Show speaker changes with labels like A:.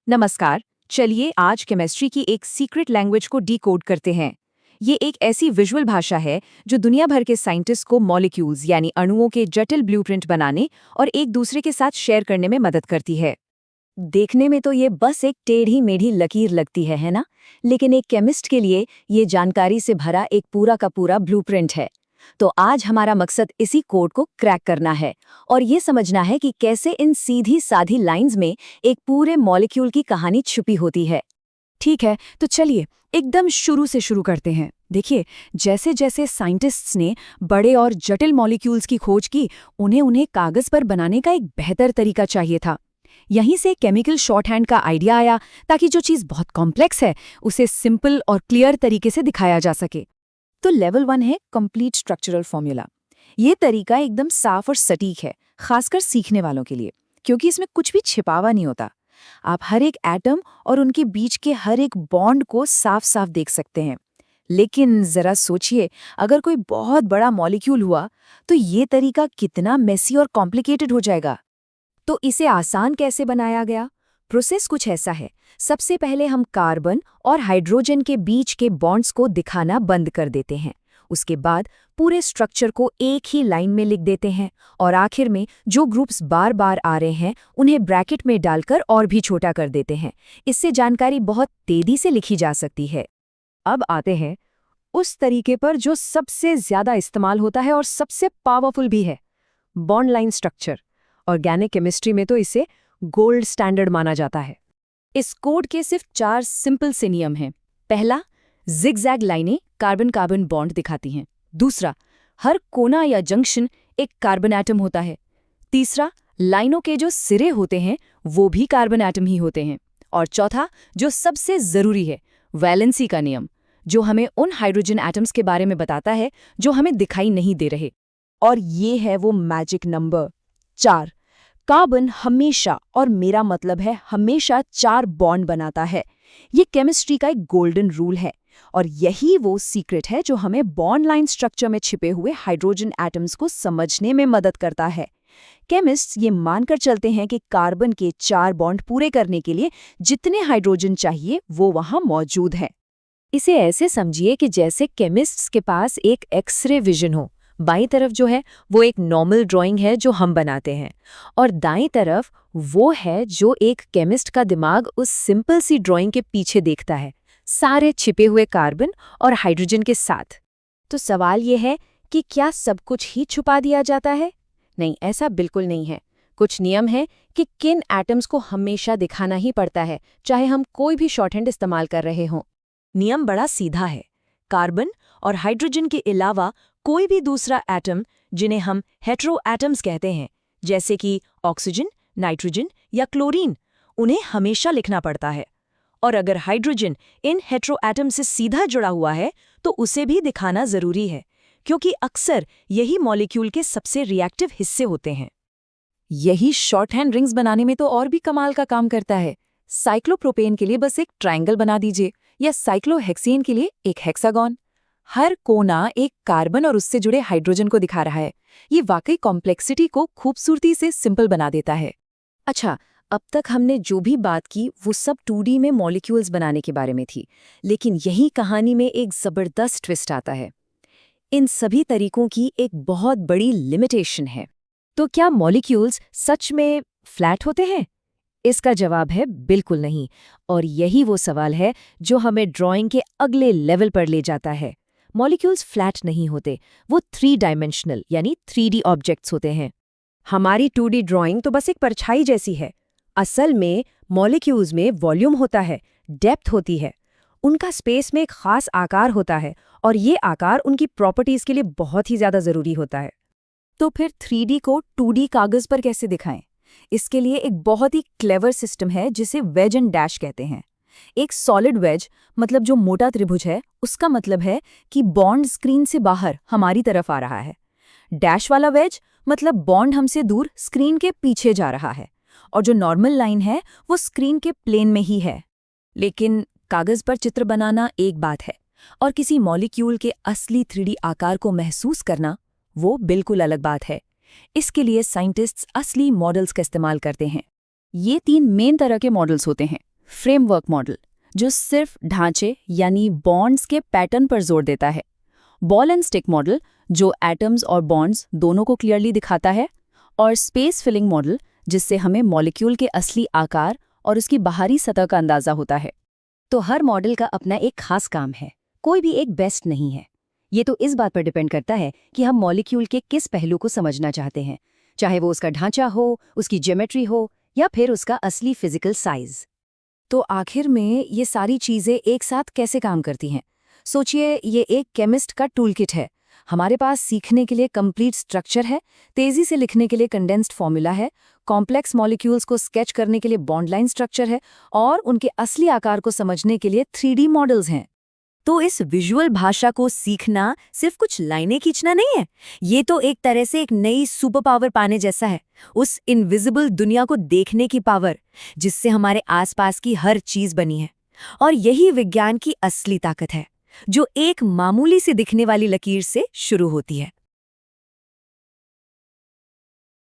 A: नमस्कार। चलिए आज केमिस्ट्री की एक सीक्रेट लैंग्वेज को डीकोड करते हैं। ये एक ऐसी विजुअल भाषा है जो दुनिया भर के साइंटिस्ट को मॉलिक्यूल्स यानी अणुओं के जटिल ब्लूप्रिंट बनाने और एक दूसरे के साथ शेयर करने में मदद करती है।
B: देखने में तो ये बस एक टेढ़ी मेढ़ी लकीर लगती है ना? लेकिन एक केमिस्ट के लिए ये जानकारी से भरा एक पूरा का पूरा ब्लूप्रिंट है। तो आज हमारा मकसद इसी कोड को क्रैक करना है और ये समझना है कि कैसे इन सीधी साधी लाइंस में एक पूरे मॉलिक्यूल की कहानी छुपी होती है।
C: ठीक है, तो चलिए एकदम शुरू से शुरू करते हैं। देखिए, जैसे जैसे साइंटिस्ट्स ने बड़े और जटिल मॉलिक्यूल्स की खोज की, उन्हें कागज पर बनाने का एक बेहतर तरीका चाहिए था। यहीं से केमिकल शॉर्टहैंड का आइडिया आया, ताकि जो चीज़ बहुत कॉम्प्लेक्स है उसे सिंपल और क्लियर तरीके से दिखाया जा सके। तो लेवल 1 है कंप्लीट स्ट्रक्चरल फॉर्मूला। ये तरीका एकदम साफ और सटीक है, खासकर सीखने वालों के लिए, क्योंकि इसमें कुछ भी छिपावा नहीं होता। आप हर एक एटम और उनके बीच के हर एक बॉन्ड को साफ साफ देख सकते हैं। लेकिन जरा सोचिए, अगर कोई बहुत बड़ा मॉलिक्यूल हुआ तो ये तरीका कितना मेसी और कॉम्प्लिकेटेड हो जाएगा।
A: तो इसे आसान कैसे बनाया गया? प्रोसेस कुछ ऐसा है। सबसे पहले हम कार्बन और हाइड्रोजन के बीच के बॉन्ड्स को दिखाना बंद कर देते हैं। उसके बाद पूरे स्ट्रक्चर को एक ही लाइन में लिख देते हैं और आखिर में जो ग्रुप्स बार बार आ रहे हैं उन्हें ब्रैकेट में डालकर और भी छोटा कर देते हैं। इससे जानकारी बहुत तेजी से लिखी जा सकती है। अब आते हैं उस तरीके पर जो सबसे ज्यादा इस्तेमाल होता है और सबसे पावरफुल भी है, bond line structure. Organic chemistry में तो इसे गोल्ड स्टैंडर्ड माना जाता है।
C: इस कोड के सिर्फ 4 सिंपल से नियम हैं। पहला, जिगजैग लाइनें कार्बन कार्बन बॉन्ड दिखाती हैं। दूसरा, हर कोना या जंक्शन एक कार्बन एटम होता है। तीसरा, लाइनों के जो सिरे होते हैं वो भी कार्बन एटम ही होते हैं। और चौथा, जो सबसे जरूरी है, वैलेंसी का नियम, जो हमें उन हाइड्रोजन एटम्स के बारे में बताता है जो हमें दिखाई नहीं दे रहे।
B: और ये है वो मैजिक नंबर 4। कार्बन हमेशा, और मेरा मतलब है हमेशा, 4 बॉन्ड बनाता है। ये केमिस्ट्री का एक गोल्डन रूल है और यही वो सीक्रेट है जो हमें बॉन्ड लाइन स्ट्रक्चर में छिपे हुए हाइड्रोजन एटम्स को समझने में मदद करता है। केमिस्ट्स ये मानकर चलते हैं कि कार्बन के 4 बॉन्ड पूरे करने के लिए जितने हाइड्रोजन चाहिए वो वहां मौजूद है।
A: इसे ऐसे समझिए कि जैसे केमिस्ट्स के पास एक एक्सरे विजन हो। बाईं तरफ जो है वो एक नॉर्मल ड्राइंग है जो हम बनाते हैं, और दाईं तरफ वो है जो एक केमिस्ट का दिमाग उस सिंपल सी ड्राइंग के पीछे देखता है, सारे छिपे हुए कार्बन और हाइड्रोजन के साथ।
B: तो सवाल ये है कि क्या सब कुछ ही छुपा दिया जाता है? नहीं, ऐसा बिल्कुल नहीं है। कुछ नियम है कि किन एटम्स को हमेशा दिखाना ही पड़ता है, चाहे हम कोई भी शॉर्टहैंड इस्तेमाल कर रहे हों।
A: नियम बड़ा सीधा है। कार्बन और हाइड्रोजन के अलावा कोई भी दूसरा एटम, जिन्हें हम हेटेरो एटम्स कहते हैं, जैसे कि ऑक्सीजन, नाइट्रोजन या क्लोरीन, उन्हें हमेशा लिखना पड़ता है। और अगर हाइड्रोजन इन हेटेरो एटम से सीधा जुड़ा हुआ है तो उसे भी दिखाना जरूरी है, क्योंकि अक्सर यही मॉलिक्यूल के सबसे रिएक्टिव हिस्से होते हैं। यही शॉर्टहैंड रिंग्स बनाने में तो और भी कमाल का काम करता है। साइक्लोप्रोपेन के लिए बस एक ट्रायंगल बना दीजिए, या साइक्लोहेक्सेन के लिए एक हेक्सागन। हर कोना एक कार्बन और उससे जुड़े हाइड्रोजन को दिखा रहा है। ये वाकई कॉम्प्लेक्सिटी को खूबसूरती से सिंपल बना देता है।
B: अच्छा, अब तक हमने जो भी बात की वो सब 2D में मॉलिक्यूल्स बनाने के बारे में थी, लेकिन यही कहानी में एक जबरदस्त ट्विस्ट आता है। इन सभी तरीकों की एक बहुत बड़ी लिमिटेशन है। तो क्या मॉलिक्यूल्स सच में फ्लैट होते हैं? इसका जवाब है बिल्कुल नहीं। और यही वो सवाल है जो हमें ड्राइंग के अगले लेवल पर ले जाता है। मॉलिक्यूल्स फ्लैट नहीं होते, वो 3 डायमेंशनल यानी 3D ऑब्जेक्ट्स होते हैं। हमारी 2D ड्राइंग तो बस एक परछाई जैसी है। असल में मॉलिक्यूल्स में वॉल्यूम होता है, डेप्थ होती है, उनका स्पेस में एक खास आकार होता है, और ये आकार उनकी प्रॉपर्टीज के लिए बहुत ही ज्यादा जरूरी होता है। तो फिर 3D को 2D कागज पर कैसे दिखाएं? इसके लिए एक बहुत ही क्लेवर सिस्टम है जिसे वेज एंड डैश कहते हैं। एक सॉलिड वेज, मतलब जो मोटा त्रिभुज है, उसका मतलब है कि बॉन्ड स्क्रीन से बाहर हमारी तरफ आ रहा है। डैश वाला वेज मतलब बॉन्ड हमसे दूर स्क्रीन के पीछे जा रहा है, और जो नॉर्मल लाइन है वो स्क्रीन के प्लेन में ही है। लेकिन कागज पर चित्र बनाना एक बात है, और किसी मॉलिक्यूल के असली 3D आकार को महसूस करना वो बिल्कुल अलग बात है। इसके लिए साइंटिस्ट्स असली मॉडल्स का इस्तेमाल करते हैं। ये 3 मेन तरह के मॉडल्स होते हैं।
C: फ्रेमवर्क मॉडल, जो सिर्फ ढांचे यानी बॉन्ड्स के पैटर्न पर जोर देता है। बॉल एंड स्टिक मॉडल, जो एटम्स और बॉन्ड्स दोनों को क्लियरली दिखाता है। और स्पेस फिलिंग मॉडल, जिससे हमें मॉलिक्यूल के असली आकार और उसकी बाहरी सतह का अंदाजा होता है।
B: तो हर मॉडल का अपना एक खास काम है, कोई भी एक बेस्ट नहीं है। ये तो इस बात पर डिपेंड करता है कि हम मॉलिक्यूल के किस पहलू को समझना चाहते हैं, चाहे वो उसका ढांचा हो, उसकी ज्योमेट्री हो या फिर उसका असली फिजिकल साइज। तो आखिर में ये सारी चीजें एक साथ कैसे काम करती हैं? सोचिए, ये एक केमिस्ट का टूलकिट है। हमारे पास सीखने के लिए कंप्लीट स्ट्रक्चर है, तेजी से लिखने के लिए कंडेंस्ड फॉर्मूला है, कॉम्प्लेक्स मॉलिक्यूल्स को स्केच करने के लिए बॉन्ड लाइन स्ट्रक्चर है और उनके असली आकार को समझने के लिए 3D मॉडल्स हैं।
A: तो इस विजुअल भाषा को सीखना सिर्फ कुछ लाइनें खींचना नहीं है, ये तो एक तरह से एक नई सुपर पावर पाने जैसा है, उस इनविजिबल दुनिया को देखने की पावर, जिससे हमारे आसपास की हर चीज बनी है। और यही विज्ञान की असली ताकत है, जो एक मामूली सी दिखने वाली लकीर से शुरू होती है।